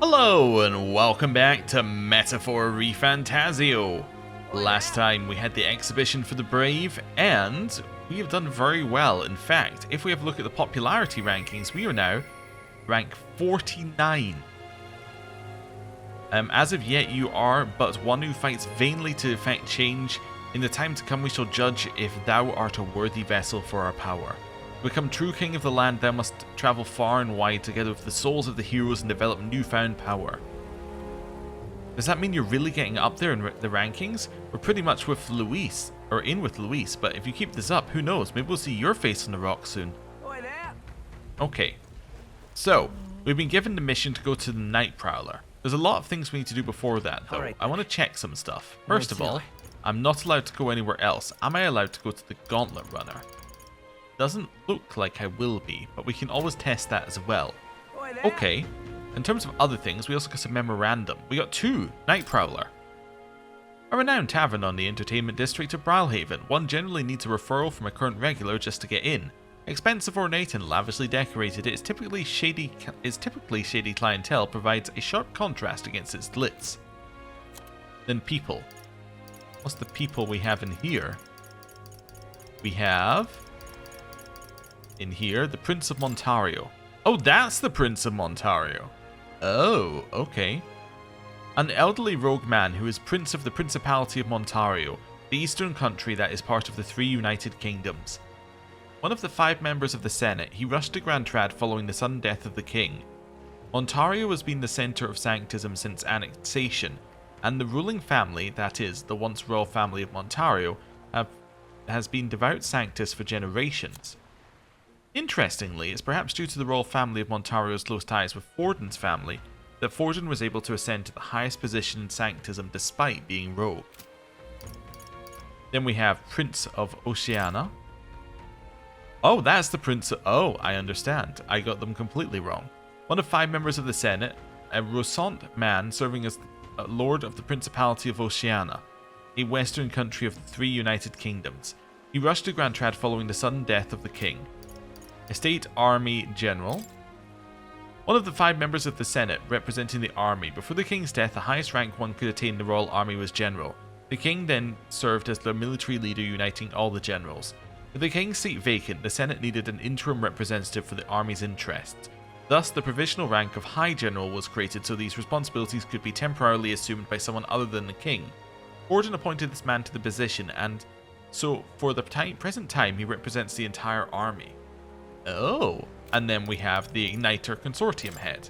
Hello and welcome back to Metaphor ReFantazio. Last time we had the exhibition for the brave and we have done very well. In fact, if we have a look at the popularity rankings, we are now rank 49. As of yet you are but one who fights vainly to effect change. In the time to come we shall judge if thou art a worthy vessel for our power. To become true king of the land, thou must travel far and wide together with the souls of the heroes and develop newfound power. Does that mean you're really getting up there in the rankings? We're pretty much with Luis, or in with Luis, but if you keep this up, who knows, maybe we'll see your face on the rock soon. Okay, so, we've been given the mission to go to the Nightprowler. There's a lot of things we need to do before that, though. Right. I want to check some stuff. First of all, I'm not allowed to go anywhere else. Am I allowed to go to the Gauntlet Runner? Doesn't look like I will be, but we can always test that as well. Okay, in terms of other things, we also got some memorandum. We got 2, Nightprowler. A renowned tavern on the entertainment district of Brilehaven. One generally needs a referral from a current regular just to get in. Expensive, ornate, and lavishly decorated, its typically shady clientele provides a sharp contrast against its glitz. Then people. What's the people we have in here? We have... in here, the Prince of Montario. Oh, that's the Prince of Montario. Oh, okay. An elderly rogue man who is Prince of the Principality of Montario, the eastern country that is part of the 3 United Kingdoms. One of the 5 members of the Senate, he rushed to Grand Trad following the sudden death of the king. Montario has been the centre of sanctism since annexation, and the ruling family, that is, the once royal family of Montario, has been devout sanctus for generations. Interestingly, it's perhaps due to the royal family of Montario's close ties with Forden's family that Forden was able to ascend to the highest position in sanctism despite being rogue. Then we have Prince of Oceania. Oh, that's the Prince of... oh, I understand. I got them completely wrong. One of 5 members of the Senate, a Rosant man serving as Lord of the Principality of Oceania, a western country of the 3 United Kingdoms. He rushed to Grand Trad following the sudden death of the king. Estate Army General. One of the 5 members of the Senate representing the army. Before the king's death, the highest rank one could attain in the royal army was general. The king then served as the military leader uniting all the generals. With the king's seat vacant, the Senate needed an interim representative for the army's interests. Thus, the provisional rank of High General was created so these responsibilities could be temporarily assumed by someone other than the king. Forden appointed this man to the position, and so for the present time he represents the entire army. Oh, and then we have the Igniter Consortium head.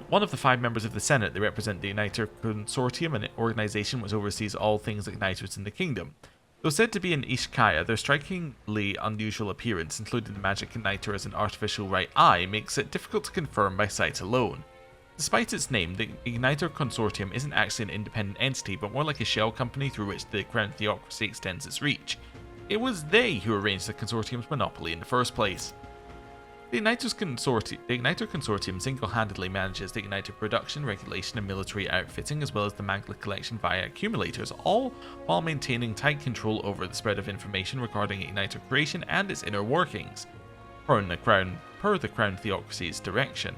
One of the 5 members of the Senate, they represent the Igniter Consortium, an organization which oversees all things igniters in the kingdom. Though said to be an Ishkaya, their strikingly unusual appearance, including the magic igniter as an artificial right eye, makes it difficult to confirm by sight alone. Despite its name, the Igniter Consortium isn't actually an independent entity, but more like a shell company through which the Crown Theocracy extends its reach. It was they who arranged the consortium's monopoly in the first place. The Igniter Consortium single-handedly manages the Igniter production, regulation and military outfitting, as well as the Magla collection via accumulators, all while maintaining tight control over the spread of information regarding Igniter creation and its inner workings, per the Crown Theocracy's direction.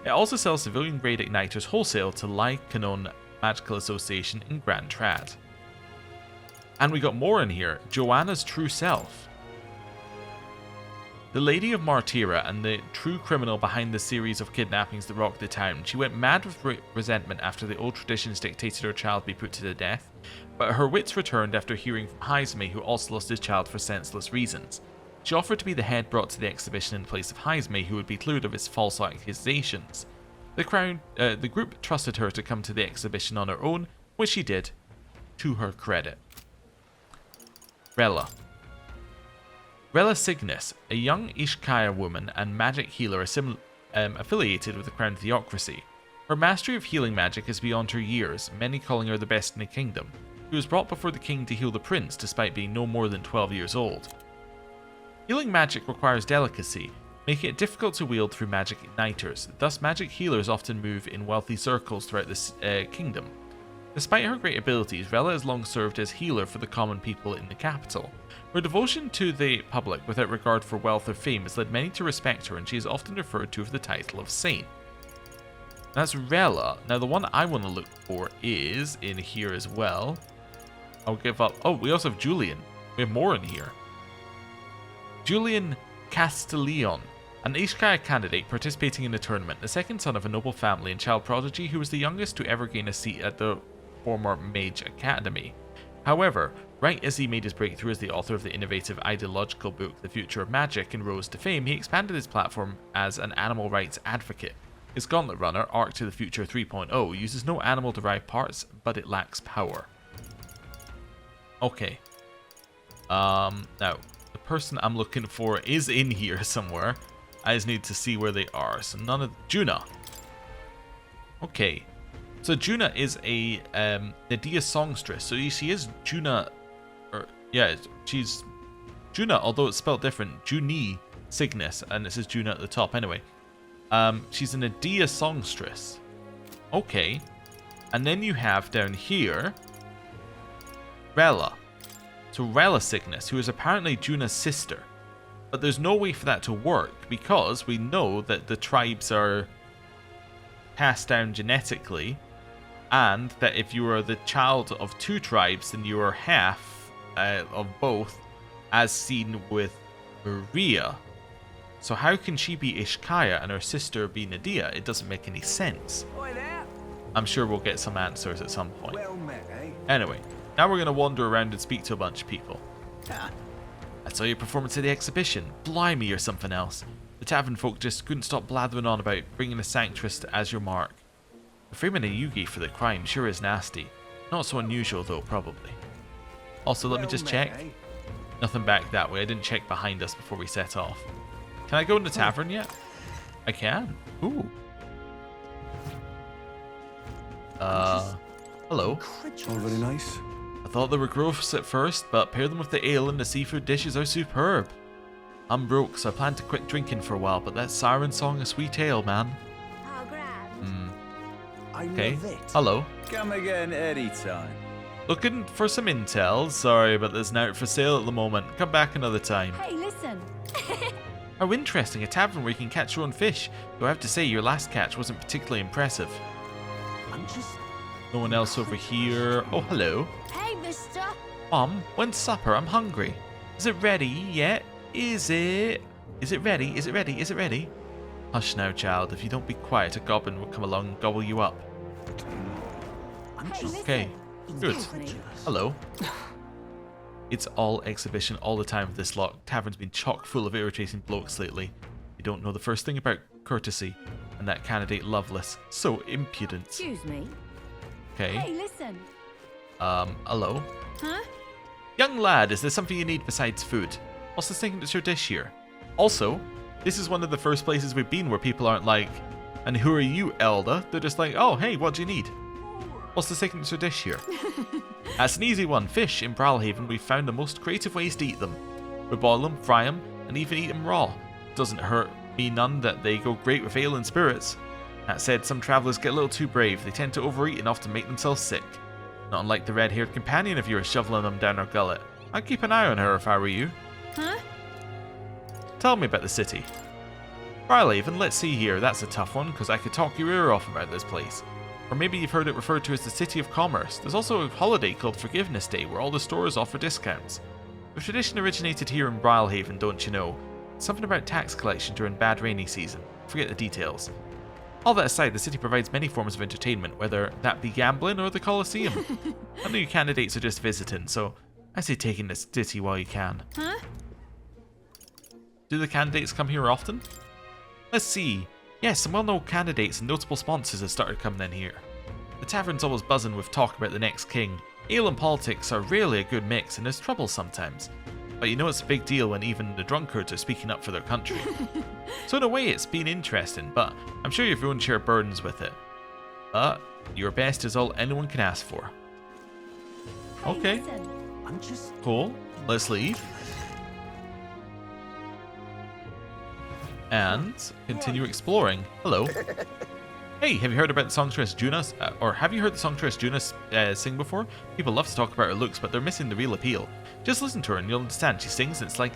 It also sells civilian-grade Igniters wholesale to Lycanon Magical Association in Grand Trad. And we got more in here. Joanna's true self. The Lady of Martyra and the true criminal behind the series of kidnappings that rocked the town. She went mad with resentment after the old traditions dictated her child be put to the death, but her wits returned after hearing from Heisme, who also lost his child for senseless reasons. She offered to be the head brought to the exhibition in place of Heisme, who would be cleared of his false accusations. The group trusted her to come to the exhibition on her own, which she did, to her credit. Rella Cygnus, a young Ishkaya woman and magic healer affiliated with the Crown Theocracy. Her mastery of healing magic is beyond her years, many calling her the best in the kingdom. She was brought before the king to heal the prince despite being no more than 12 years old. Healing magic requires delicacy, making it difficult to wield through magic igniters, thus magic healers often move in wealthy circles throughout the kingdom. Despite her great abilities, Rella has long served as healer for the common people in the capital. Her devotion to the public without regard for wealth or fame has led many to respect her, and she is often referred to with the title of Saint. That's Rella. Now, the one I want to look for is in here as well. I'll give up. Oh, we also have Julian. We have more in here. Julian Castellion, an Ishkaya candidate participating in the tournament, the second son of a noble family and child prodigy who was the youngest to ever gain a seat at the former Mage Academy. However, right as he made his breakthrough as the author of the innovative ideological book The Future of Magic and rose to fame, he expanded his platform as an animal rights advocate. His Gauntlet Runner, Arc to the Future 3.0, uses no animal-derived parts, but it lacks power. Okay. Now, the person I'm looking for is in here somewhere. I just need to see where they are. So none of... Juna. Okay. So Juna is a Nadia songstress. So she is Juna... yeah, she's Juna, although it's spelled different. Juni Cygnus, and it says Juna at the top anyway. She's an Nadia songstress. Okay. And then you have down here Rella. So Rella Cygnus, who is apparently Juna's sister. But there's no way for that to work because we know that the tribes are passed down genetically, and that if you are the child of two tribes, then you are half of both, as seen with Maria. So how can she be Ishkaya and her sister be Nadia? It doesn't make any sense. I'm sure we'll get some answers at some point. Anyway, now we're going to wander around and speak to a bunch of people. I saw your performance at the exhibition. Blimey or something else. The tavern folk just couldn't stop blathering on about bringing a sanctress as your mark. Framing a Yugi for the crime sure is nasty. Not so unusual though, probably. Also, let me just check. Nothing back that way. I didn't check behind us before we set off. Can I go in the tavern yet? I can. Ooh. Hello. All very nice. I thought they were gross at first, but pair them with the ale and the seafood dishes are superb. I'm broke, so I plan to quit drinking for a while, but that siren song is sweet ale, man. I'll grab. Okay. Hello. Come again anytime. Looking for some intel? Sorry, but there's an out for sale at the moment. Come back another time. Hey, listen. How interesting, a tavern where you can catch your own fish. Though I have to say, your last catch wasn't particularly impressive. No one else over here. Oh, hello. Hey, mister. Mom, when's supper? I'm hungry. Is it ready yet? Is it? Is it ready? Is it ready? Is it ready? Hush now, child. If you don't be quiet, a goblin will come along and gobble you up. Okay. Good. Hello. It's all exhibition all the time with this lot. Tavern's been chock full of irritating blokes lately. You don't know the first thing about courtesy. And that candidate Loveless. So impudent. Excuse me. Okay. Hey, listen. Hello? Huh? Young lad, is there something you need besides food? What's the signature your dish here? Also, this is one of the first places we've been where people aren't like, and who are you, Elder? They're just like, oh, hey, what do you need? What's the signature dish here? That's an easy one. Fish. In Brilehaven, we've found the most creative ways to eat them. We boil them, fry them, and even eat them raw. Doesn't hurt me none that they go great with ale and spirits. That said, some travellers get a little too brave. They tend to overeat and often make themselves sick. Not unlike the red-haired companion of yours shoveling them down her gullet. I'd keep an eye on her if I were you. Huh? Tell me about the city. Brilehaven, let's see here. That's a tough one, because I could talk your ear off about this place. Or maybe you've heard it referred to as the City of Commerce. There's also a holiday called Forgiveness Day, where all the stores offer discounts. The tradition originated here in Brilehaven, don't you know? Something about tax collection during bad rainy season. Forget the details. All that aside, the city provides many forms of entertainment, whether that be gambling or the Colosseum. I know you candidates are just visiting, so I say take in the city while you can. Huh? Do the candidates come here often? Let's see. Yes, some well-known candidates and notable sponsors have started coming in here. The tavern's always buzzing with talk about the next king. Ale and politics are rarely a good mix and there's trouble sometimes. But you know it's a big deal when even the drunkards are speaking up for their country. So in a way it's been interesting, but I'm sure you've your own share of burdens with it. But your best is all anyone can ask for. Hey, Okay, listen. cool. Let's leave. And continue exploring. Hello. Hey, have you heard about the songstress Juna? Or have you heard the songstress Juna sing before? People love to talk about her looks, but they're missing the real appeal. Just listen to her and you'll understand. She sings and it's like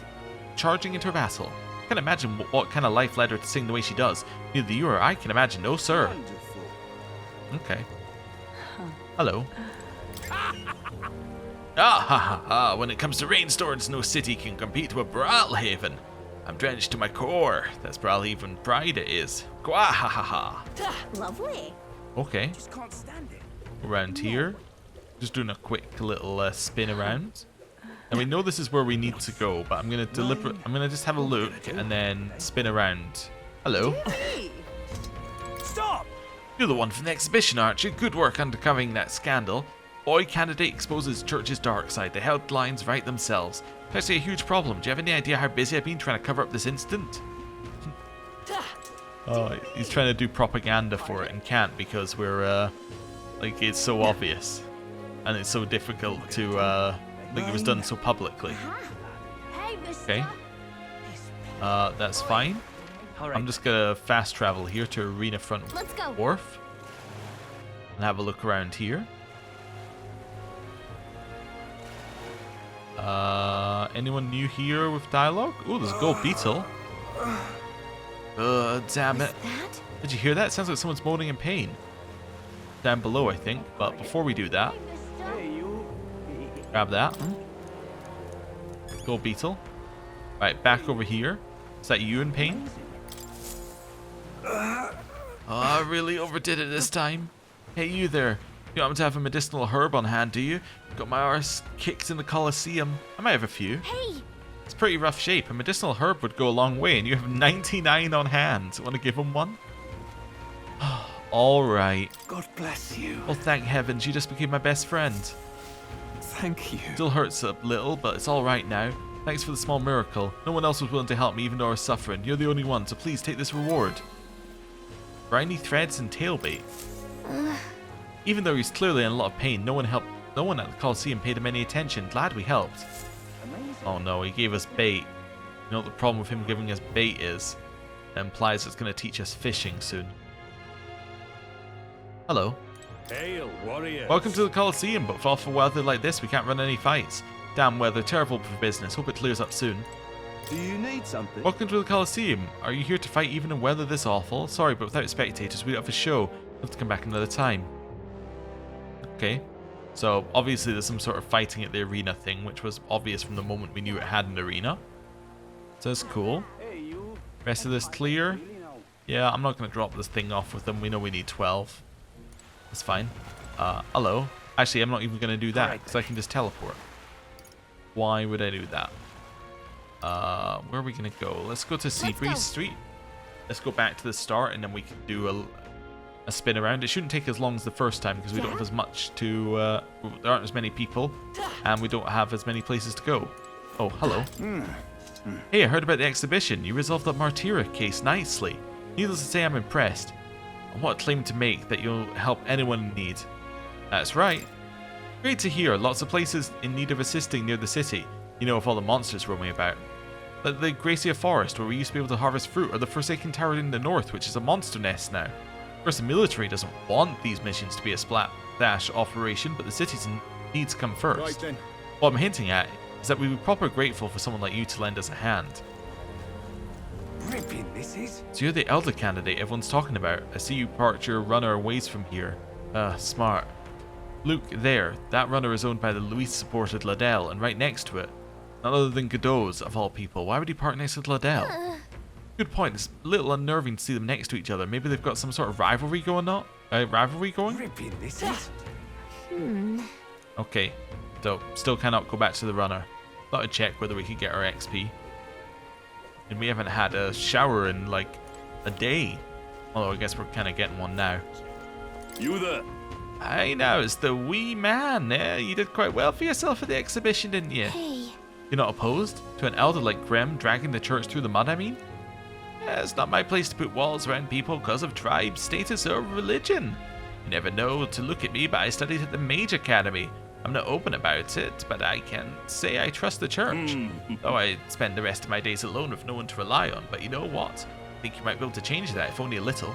charging into her vassal. I can't imagine what kind of life led her to sing the way she does. Neither you or I can imagine, no sir. Okay. Hello. Ah ha ha ha! When it comes to rainstorms, no city can compete with Brilehaven. I'm drenched to my core. That's Brilehaven pride it is. Gwa ha ha ha! Lovely. Okay. Just can't stand it. Around here. Just doing a quick little spin around. And we know this is where we need to go, but I'm gonna just have a look and then spin around. Hello. Stop! You're the one from the exhibition, aren't you? Good work uncovering that scandal. Boy candidate exposes church's dark side. The headlines write themselves. It's actually a huge problem. Do you have any idea how busy I've been trying to cover up this incident? Oh, he's trying to do propaganda for it and can't because we're, like, it's so obvious. And it's so difficult to, think it was done so publicly. Hey, mister. Okay. That's fine. I'm just gonna fast travel here to Arena Front Let's go. Wharf. And have a look around here. Anyone new here with dialogue? Oh, there's a gold beetle. Damn it. That? Did you hear that? Sounds like someone's moaning in pain. Down below, I think. But before we do that, Hey, mister. Hey, you. grab that. Gold beetle. Right, back over here. Is that you in pain? Oh, I really overdid it this time. Hey, you there. You happen to have a medicinal herb on hand, do you? Got my arse kicked in the Colosseum. I might have a few. Hey. It's pretty rough shape. A medicinal herb would go a long way, and you have 99 on hand. Want to give him one? All right. God bless you. Well, thank heavens, you just became my best friend. Thank you. Still hurts a little, but it's all right now. Thanks for the small miracle. No one else was willing to help me, even though I was suffering. You're the only one, so please take this reward. Briny threads and tailbait. Even though he's clearly in a lot of pain, no one at the Colosseum paid him any attention. Glad we helped. Oh no, he gave us bait. You know what the problem with him giving us bait is? It implies it's going to teach us fishing soon. Hello. Hail, warriors. Welcome to the Colosseum, but for awful weather like this, we can't run any fights. Damn weather, terrible for business. Hope it clears up soon. Do you need something? Welcome to the Colosseum. Are you here to fight even in weather this awful? Sorry, but without spectators, we don't have a show. We'll have to come back another time. Okay. So, obviously there's some sort of fighting at the arena thing, which was obvious from the moment we knew it had an arena. So that's cool. Hey, you. Rest of this clear. Yeah, I'm not going to drop this thing off with them. We know we need 12. That's fine. Hello. Actually, I'm not even going to do that, because I can just teleport. Why would I do that? Where are we going to go? Let's go to Seabreeze Street. Let's go back to the start, and then we can do a spin around. It shouldn't take as long as the first time, because we don't have as much to... there aren't as many people, and we don't have as many places to go. Oh, hello. Hey, I heard about the exhibition. You resolved that Martyra case nicely. Needless to say, I'm impressed. And what a claim to make that you'll help anyone in need. That's right. Great to hear. Lots of places in need of assisting near the city. You know, with all the monsters roaming about. Like the Gracia Forest, where we used to be able to harvest fruit, or the Forsaken Tower in the north, which is a monster nest now. Of course, the military doesn't want these missions to be a splash operation, but the cities need to come first. Right then. What I'm hinting at is that we would be proper grateful for someone like you to lend us a hand. Ripping this is. So you're the elder candidate everyone's talking about. I see you parked your runner ways from here. Smart. Look, there. That runner is owned by the Luis-supported Ladell, and right next to it, none other than Godot's, of all people. Why would he park next to Ladell? Good point. It's a little unnerving to see them next to each other. Maybe they've got some sort of rivalry going on? Rivalry going? Ripping this is. Okay. So, still cannot go back to the runner. Thought I'd check whether we could get our XP. And we haven't had a shower in, like, a day. Although I guess we're kind of getting one now. You there? Hey now, it's the wee man. You did quite well for yourself at the exhibition, didn't you? Hey. You're not opposed? To an elder like Grem dragging the church through the mud, I mean? It's not my place to put walls around people because of tribe, status, or religion. You never know to look at me, but I studied at the Mage Academy. I'm not open about it, but I can say I trust the church. Though I spend the rest of my days alone with no one to rely on. But you know what? I think you might be able to change that, if only a little.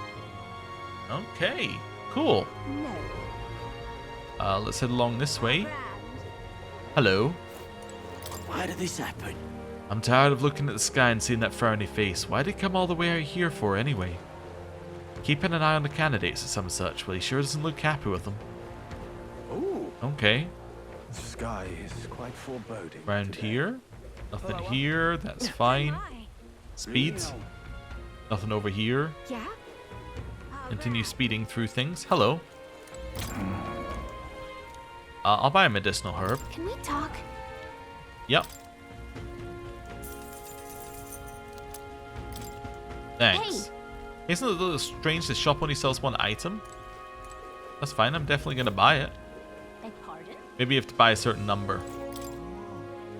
Okay, cool. No. Let's head along this way. Grand. Hello. Why did this happen? I'm tired of looking at the sky and seeing that frowny face. Why did he come all the way out here for, anyway? Keeping an eye on the candidates or some such. Well, he sure doesn't look happy with them. Ooh, Okay. the sky is quite foreboding. Around today. here. Nothing here. That's fine. Hi. Speed. Nothing over here. Yeah? Continue speeding through things. Hello. I'll buy a medicinal herb. Can we talk? Yep. Thanks. Isn't it a little strange the shop only sells one item? That's fine, I'm definitely going to buy it. Beg pardon? Maybe you have to buy a certain number.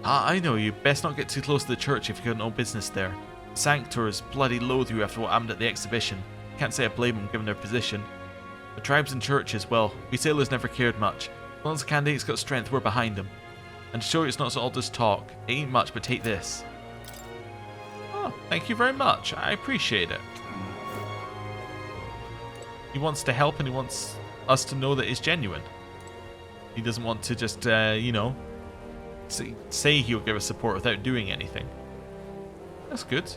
I know, you best not get too close to the church if you've got no business there. Sanctors bloody loathe you after what happened at the exhibition. Can't say I blame them given their position. The tribes and churches, well, we sailors never cared much. As long as the candidate's got strength, we're behind them. And to show you it's not all just talk, it ain't much, but take this. Oh, thank you very much. I appreciate it. He wants to help and he wants us to know that it's genuine. He doesn't want to just, you know, say he'll give us support without doing anything. That's good.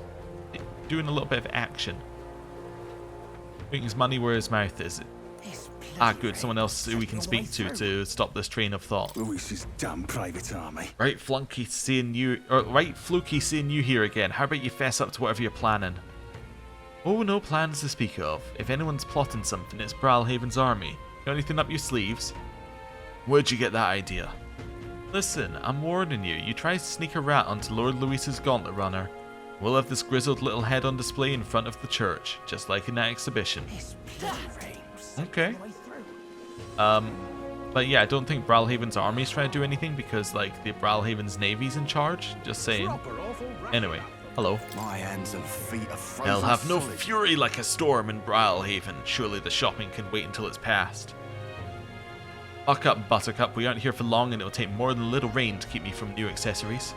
Doing a little bit of action. Putting his money where his mouth is. Ah, good. Someone else who we can speak to stop this train of thought. Louis's damn private army. Right, Flunky, seeing you, or right, Fluky, seeing you here again. How about you fess up to whatever you're planning? Oh, no plans to speak of. If anyone's plotting something, it's Brilehaven's army. Got anything up your sleeves? Where'd you get that idea? Listen, I'm warning you. You try to sneak a rat onto Lord Louis's gauntlet runner. We'll have this grizzled little head on display in front of the church, just like in that exhibition. Okay. But yeah, I don't think Brilehaven's army is trying to do anything because, like, the Brilehaven's navy's in charge. Just saying. Anyway, hello. My hands and feet are frozen. They'll have no solid. fury like a storm in Brilehaven. Surely the shopping can wait until it's past. Buck up, Buttercup. We aren't here for long, and it'll take more than a little rain to keep me from new accessories.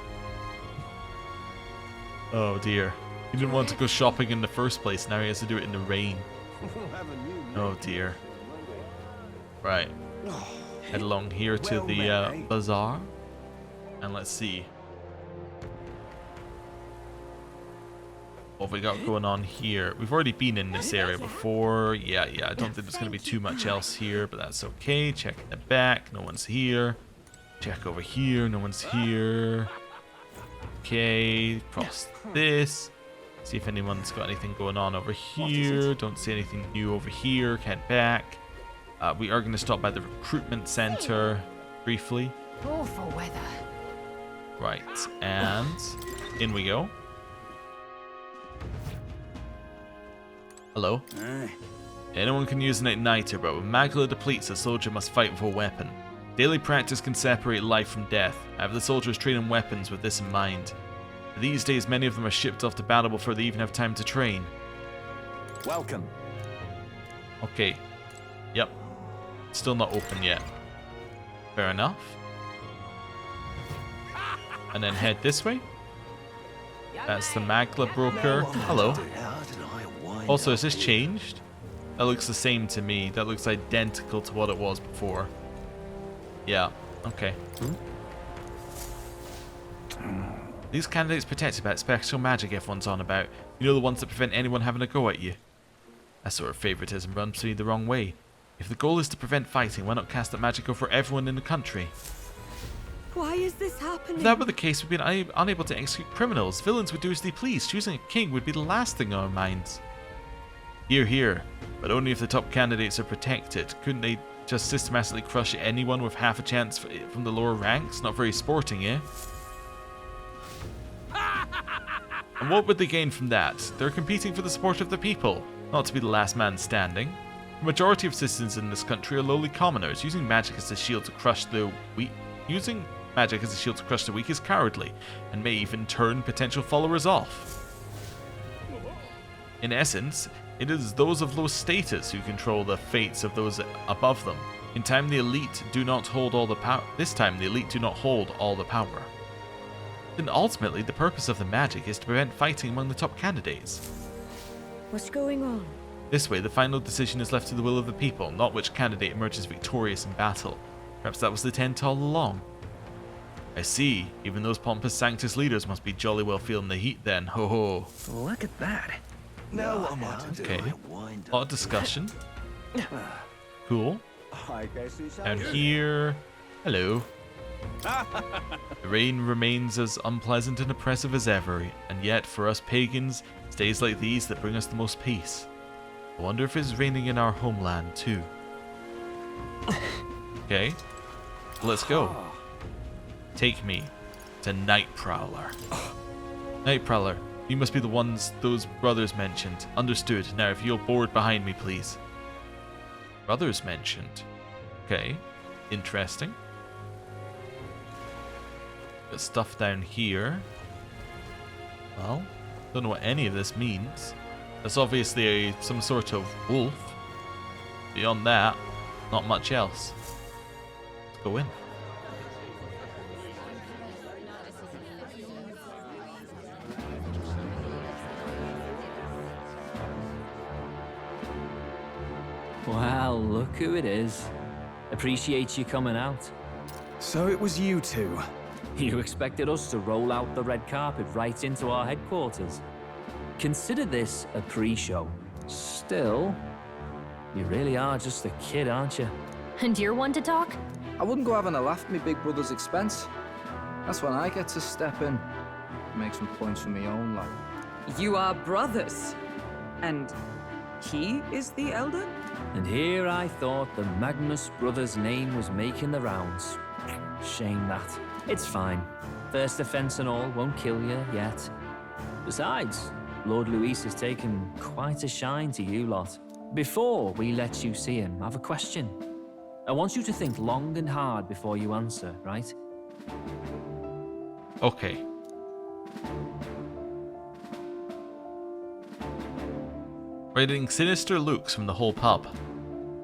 Oh dear. He didn't want to go shopping in the first place. Now he has to do it in the rain. Oh dear. Right. Head along here to the bazaar. And let's see. What have we got going on here? We've already been in this area before. Yeah, I don't think there's going to be too much else here, but that's okay. Check in the back. No one's here. Check over here. No one's here. Okay. Cross this. See if anyone's got anything going on over here. Don't see anything new over here. Head back. We are going to stop by the recruitment center briefly. Awful weather. Right, and in we go. Hello. Anyone can use an igniter, but when Magla depletes, a soldier must fight with a weapon. Daily practice can separate life from death. Have the soldiers train weapons with this in mind. These days, many of them are shipped off to battle before they even have time to train. Welcome. Okay. Yep. Still not open yet. Fair enough. And then head this way. That's the Magla broker. Hello. Also, has this changed? That looks the same to me. That looks identical to what it was before. Yeah. Okay. These candidates protected by that special magic everyone's on about. You know, the ones that prevent anyone having a go at you. That sort of favoritism runs me the wrong way. If the goal is to prevent fighting, why not cast that magic over everyone in the country? Why is this happening? If that were the case, we'd be unable to execute criminals. Villains would do as they please. Choosing a king would be the last thing on our minds. Hear, hear. But only if the top candidates are protected. Couldn't they just systematically crush anyone with half a chance from the lower ranks? Not very sporting, eh? And what would they gain from that? They're competing for the support of the people, not to be the last man standing. The majority of citizens in this country are lowly commoners. Using magic as a shield to crush the weak. Using magic as a shield to crush the weak is cowardly, and may even turn potential followers off. In essence, it is those of low status who control the fates of those above them. In time, the elite do not hold all the power. This time, the elite do not hold all the power. Then ultimately, the purpose of the magic is to prevent fighting among the top candidates. What's going on? This way, the final decision is left to the will of the people, not which candidate emerges victorious in battle. Perhaps that was the intent all along. I see. Even those pompous Sanctus leaders must be jolly well feeling the heat then. Ho ho. Look at that. Now what am I to do? Okay. A lot of discussion. Cool. I guess it's Down here. Hello. The rain remains as unpleasant and oppressive as ever, and yet for us pagans, it's days like these that bring us the most peace. I wonder if it's raining in our homeland too. Okay. Let's go. Take me to Nightprowler. Nightprowler, you must be the ones those brothers mentioned. Understood. Now if you'll board behind me, please. Brothers mentioned. Okay. Interesting. Got stuff down here. Well, don't know what any of this means. That's obviously some sort of wolf. Beyond that, not much else. Let's go in. Well, look who it is. Appreciate you coming out. So it was you two. You expected us to roll out the red carpet right into our headquarters. Consider this a pre-show. Still, you really are just a kid, aren't you? And you're one to talk? I wouldn't go having a laugh at me big brother's expense. That's when I get to step in, make some points for my own life. You are brothers. And he is the elder? And here I thought the Magnus brothers' name was making the rounds. Shame that. It's fine. First offense and all won't kill you yet. Besides, Lord Luis has taken quite a shine to you lot. Before we let you see him, I have a question. I want you to think long and hard before you answer, right? Okay. Rating sinister looks from the whole pub.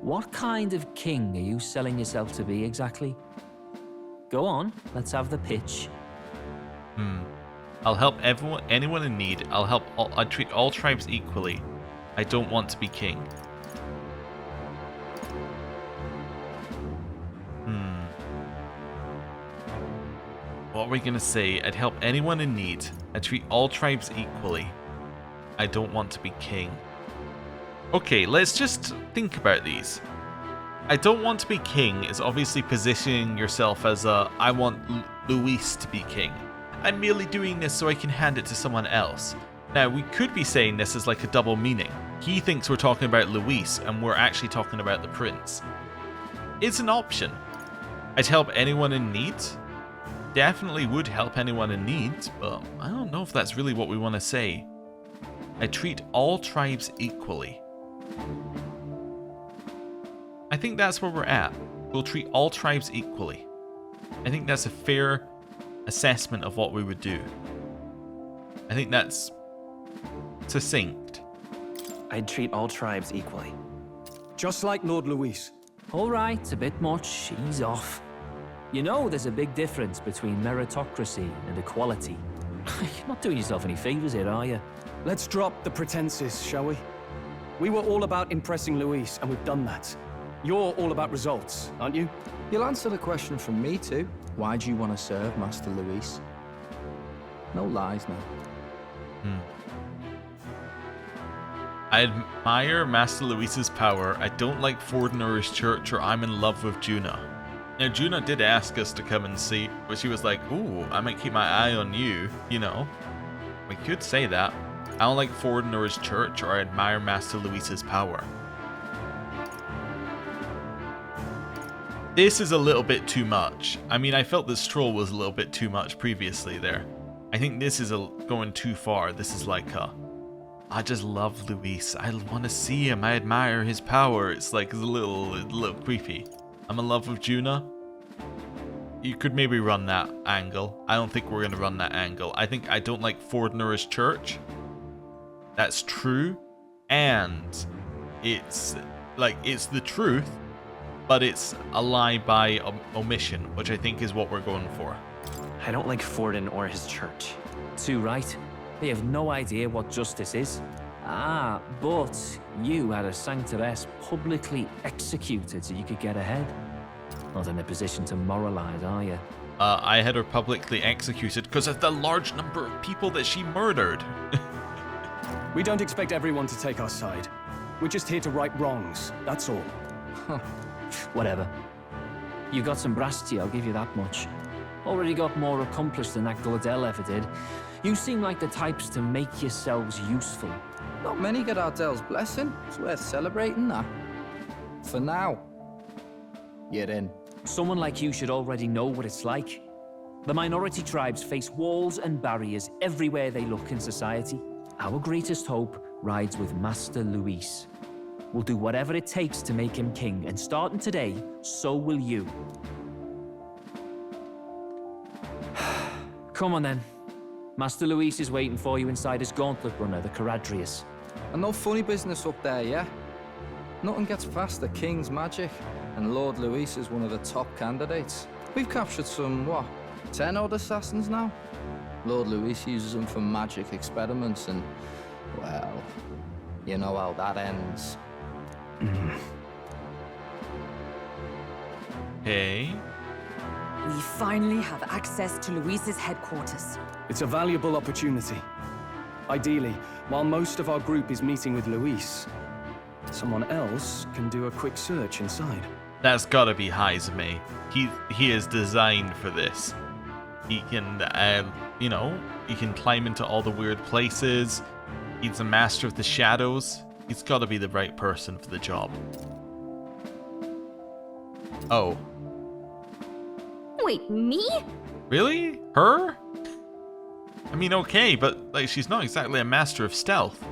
What kind of king are you selling yourself to be exactly? Go on, let's have the pitch. I'll help anyone in need. I treat all tribes equally. I don't want to be king. What are we gonna say? I'd help anyone in need. I treat all tribes equally. I don't want to be king. Okay, let's just think about these. I don't want to be king is obviously positioning yourself as I want Luis to be king. I'm merely doing this so I can hand it to someone else. Now, we could be saying this as like a double meaning. He thinks we're talking about Luis and we're actually talking about the prince. It's an option. I'd help anyone in need. Definitely would help anyone in need, but I don't know if that's really what we want to say. I treat all tribes equally. I think that's where we're at. We'll treat all tribes equally. I think that's a fair assessment of what we would do. I think that's succinct. I'd treat all tribes equally. Just like Lord Luis. All right, a bit much, ease off. You know there's a big difference between meritocracy and equality. You're not doing yourself any favors here, are you? Let's drop the pretenses, shall we? We were all about impressing Luis, and we've done that. You're all about results, aren't you? You'll answer the question from me too. Why do you want to serve Master Luis? No lies now. I admire Master Luis's power. I don't like Forden or his church, or I'm in love with Juna. Now, Juna did ask us to come and see, but she was like, ooh, I might keep my eye on you, you know. We could say that. I don't like Forden or his church, or I admire Master Luis's power. This is a little bit too much. I mean, I felt the stroll was a little bit too much previously there. I think this is going too far. This is like I just love Luis. I want to see him. I admire his power. It's like a little creepy. I'm in love with Juna. You could maybe run that angle. I don't think we're going to run that angle. I think I don't like Forden or his church. That's true. And it's the truth, but it's a lie by omission, which I think is what we're going for. I don't like Forden or his church. Too right. They have no idea what justice is. Ah, but you had a sanctoress publicly executed so you could get ahead. Not in a position to moralize, are you? I had her publicly executed because of the large number of people that she murdered. We don't expect everyone to take our side. We're just here to right wrongs, that's all. Whatever. You got some brasty, I'll give you that much. Already got more accomplished than that Gordell ever did. You seem like the types to make yourselves useful. Not many get Ardell's blessing. It's worth celebrating that. For now, you're in. Someone like you should already know what it's like. The minority tribes face walls and barriers everywhere they look in society. Our greatest hope rides with Master Luis. We'll do whatever it takes to make him king, and starting today, so will you. Come on then. Master Luis is waiting for you inside his gauntlet runner, the Charadrius. And no funny business up there, yeah? Nothing gets past the King's magic, and Lord Luis is one of the top candidates. We've captured some, 10 odd assassins now? Lord Luis uses them for magic experiments, and, well, you know how that ends. Okay. We finally have access to Luis's headquarters. It's a valuable opportunity. Ideally, while most of our group is meeting with Luis, someone else can do a quick search inside. That's gotta be Haizame. He is designed for this. He can, he can climb into all the weird places. He's a master of the shadows. He's gotta be the right person for the job. Oh. Wait, me? Really? Her? I mean, okay, but like she's not exactly a master of stealth.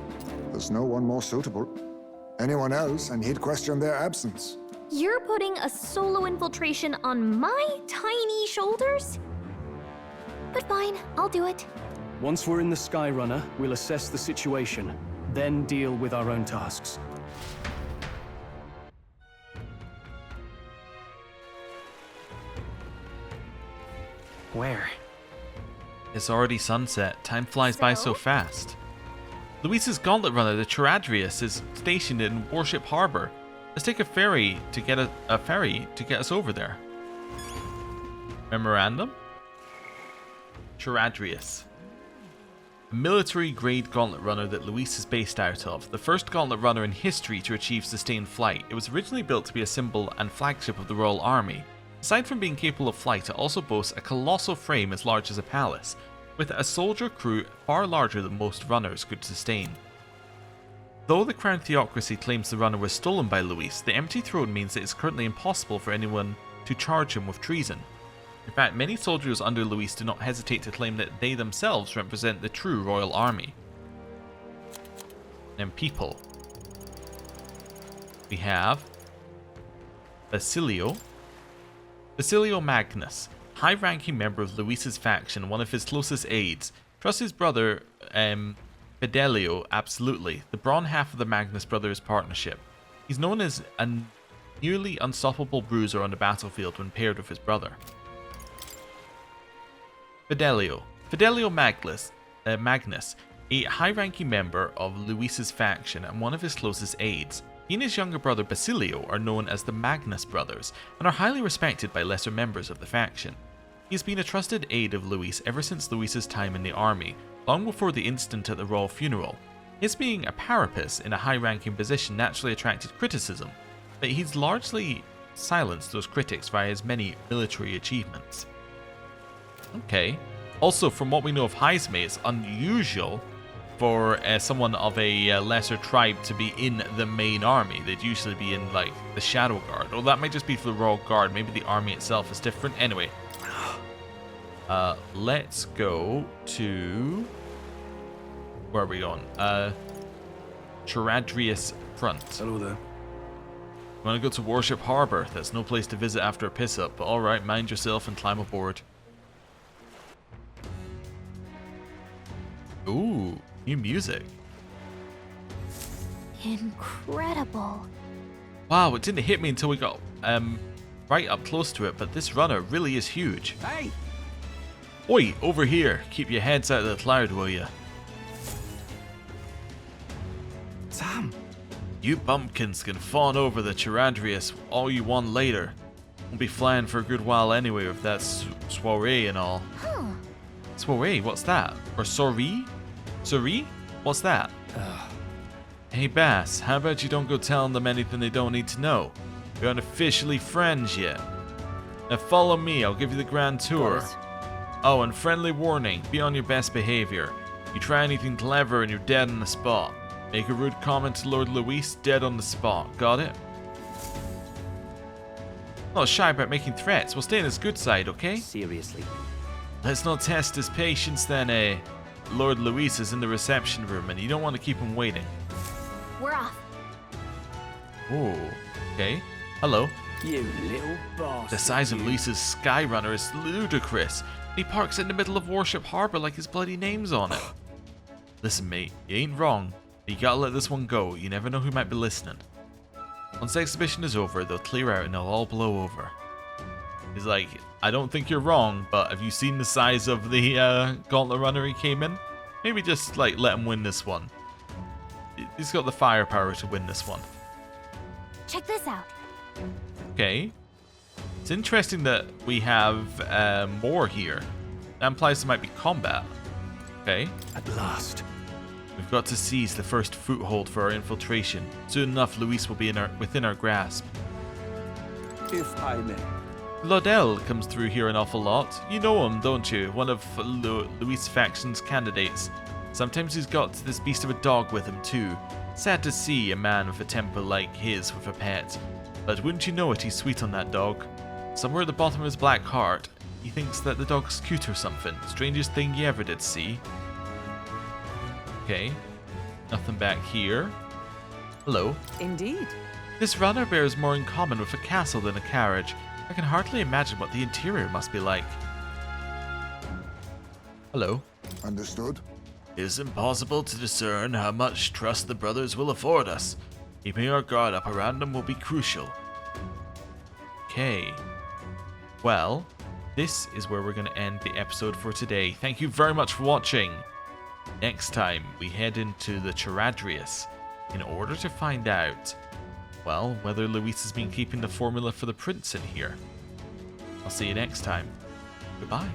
There's no one more suitable. Anyone else, and he'd question their absence. You're putting a solo infiltration on my tiny shoulders? But fine, I'll do it. Once we're in the Skyrunner, we'll assess the situation, then deal with our own tasks. Where? It's already sunset. Time flies by so fast. Luis's gauntlet runner, the Charadrius, is stationed in Warship Harbor. Let's take a ferry to get us over there. Memorandum? Charadrius. A military-grade gauntlet runner that Luis is based out of. The first gauntlet runner in history to achieve sustained flight. It was originally built to be a symbol and flagship of the Royal Army. Aside from being capable of flight, it also boasts a colossal frame as large as a palace, with a soldier crew far larger than most runners could sustain. Though the Crown Theocracy claims the runner was stolen by Luis, the empty throne means that it's currently impossible for anyone to charge him with treason. In fact, many soldiers under Luis do not hesitate to claim that they themselves represent the true royal army. And people. We have Basilio Magnus, high-ranking member of Luis's faction, one of his closest aides. Trusts his brother, Fidelio, absolutely, the brawn half of the Magnus brothers' partnership. He's known as a nearly unstoppable bruiser on the battlefield when paired with his brother. Fidelio Magnus, a high-ranking member of Luis's faction and one of his closest aides. He and his younger brother Basilio are known as the Magnus brothers and are highly respected by lesser members of the faction. He has been a trusted aide of Luis ever since Luis's time in the army, long before the incident at the royal funeral. His being a parapus in a high-ranking position naturally attracted criticism, but he's largely silenced those critics via his many military achievements. Okay. Also, from what we know of Haizame, it's unusual for someone of a lesser tribe to be in the main army. They'd usually be in, like, the Shadow Guard. Or that might just be for the Royal Guard. Maybe the army itself is different. Anyway. Let's go to... Where are we going? Charadrius Front. Hello there. You want to go to Warship Harbor? That's no place to visit after a piss-up. But alright, mind yourself and climb aboard. Ooh, new music. Incredible. Wow, it didn't hit me until we got right up close to it, but this runner really is huge. Hey! Oi, over here. Keep your heads out of the cloud, will ya? Sam! You bumpkins can fawn over the Charadrius all you want later. Won't be flying for a good while anyway with that soiree and all. Huh. Soiree, what's that? Or soiree? Soiree? What's that? Hey Bass, how about you don't go telling them anything they don't need to know? We aren't officially friends yet. Now follow me, I'll give you the grand tour. Oh, and friendly warning, be on your best behavior. You try anything clever and you're dead on the spot. Make a rude comment to Lord Luis, dead on the spot. Got it? Not shy about making threats, we'll stay on his good side, okay? Seriously. Let's not test his patience then, eh? Lord Luis is in the reception room and you don't want to keep him waiting. We're off. Oh, okay. Hello. You little bastard. The size of Lisa's Skyrunner is ludicrous. He parks in the middle of Warship Harbor like his bloody name's on it. Listen, mate, you ain't wrong. But you gotta let this one go. You never know who might be listening. Once the exhibition is over, they'll clear out and they'll all blow over. He's like, I don't think you're wrong, but have you seen the size of the Gauntlet Runner he came in? Maybe just like let him win this one. He's got the firepower to win this one. Check this out. Okay. It's interesting that we have more here. That implies there might be combat. Okay. At last. We've got to seize the first foothold for our infiltration. Soon enough, Luis will be within our grasp. If I may. Laudel comes through here an awful lot. You know him, don't you? One of Luis' faction's candidates. Sometimes he's got this beast of a dog with him too. Sad to see a man with a temper like his with a pet. But wouldn't you know it, he's sweet on that dog. Somewhere at the bottom of his black heart, he thinks that the dog's cute or something. Strangest thing you ever did see. Okay. Nothing back here. Hello. Indeed. This runner bears more in common with a castle than a carriage. I can hardly imagine what the interior must be like. Hello. Understood? It is impossible to discern how much trust the brothers will afford us. Keeping our guard up around them will be crucial. Okay. Well, this is where we're going to end the episode for today. Thank you very much for watching. Next time, we head into the Charadrius in order to find out, well, whether Luis has been keeping the formula for the prince in here. I'll see you next time. Goodbye.